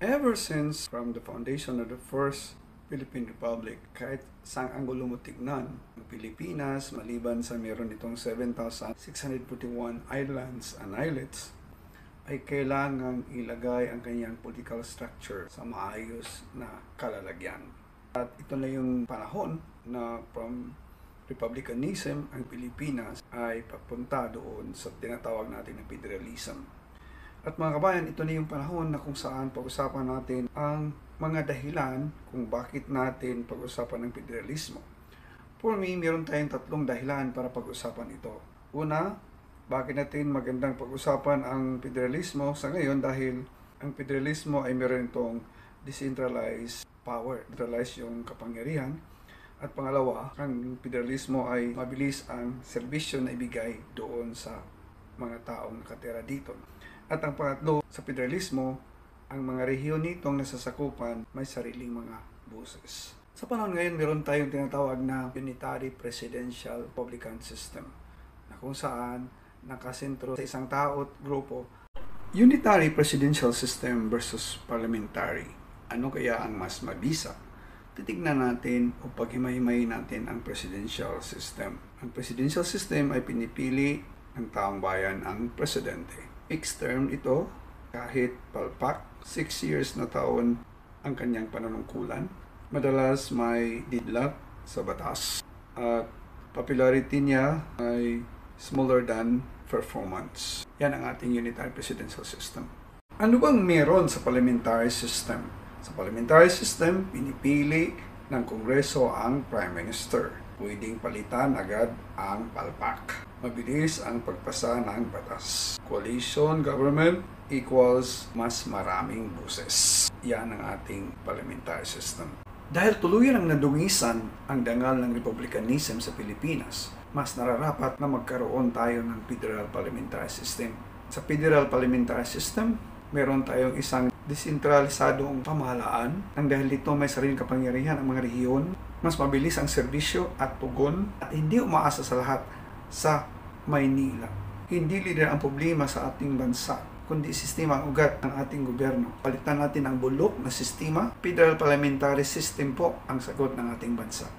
Ever since from the foundation of the first Philippine Republic, kahit saang anggulo mo tignan, ang Pilipinas, maliban sa meron itong 7,641 islands and islets, ay kailangang ilagay ang kanyang political structure sa maayos na kalalagyan. At ito na yung panahon na from republicanism, ang Pilipinas ay papunta doon sa tinatawag natin na federalism. At mga kabayan, ito na yung panahon na kung saan pag-usapan natin ang mga dahilan kung bakit natin pag-usapan ng federalismo. For me, meron tayong tatlong dahilan para pag-usapan ito. Una, bakit natin magandang pag-usapan ang federalismo sa ngayon dahil ang federalismo ay meron itong decentralized power, decentralized yung kapangyarihan. At pangalawa, ang federalismo ay mabilis ang serbisyo na ibigay doon sa mga taong nakatira dito. At ang pangatlo, sa federalismo, ang mga rehiyon nitong nasasakupan may sariling mga boses. Sa panahon ngayon, meron tayong tinatawag na unitary presidential republican system na kung saan nakasentro sa isang tao at grupo. Unitary presidential system versus parliamentary. Ano kaya ang mas mabisa? Titignan natin o paghimay-himayin natin ang presidential system. Ang presidential system ay pinipili ng taong bayan ang presidente. Fixed term ito, kahit palpak, 6 years na taon ang kanyang panunungkulan. Madalas may deadlock sa batas at popularity niya ay smaller than performance. Yan ang ating unitary presidential system. Ano bang meron sa parliamentary system? Sa parliamentary system, pinipili ng Kongreso ang Prime Minister. Pwedeng palitan agad ang palpak. Mabilis ang pagpasa ng batas. Coalition government equals mas maraming boses. Yan ang ating parliamentary system. Dahil tuluyan ang nadungisan ang dangal ng republicanism sa Pilipinas, mas nararapat na magkaroon tayo ng federal parliamentary system. Sa federal parliamentary system, meron tayong isang desentralisadong pamahalaan nang dahil dito may sariling kapangyarihan ang mga rehiyon, mas mabilis ang serbisyo at tugon at hindi umaasa sa lahat sa Maynila. Hindi lider ang problema sa ating bansa, kundi sistema ang ugat ng ating gobyerno. Palitan natin ang bulok na sistema, federal parliamentary system po ang sagot ng ating bansa.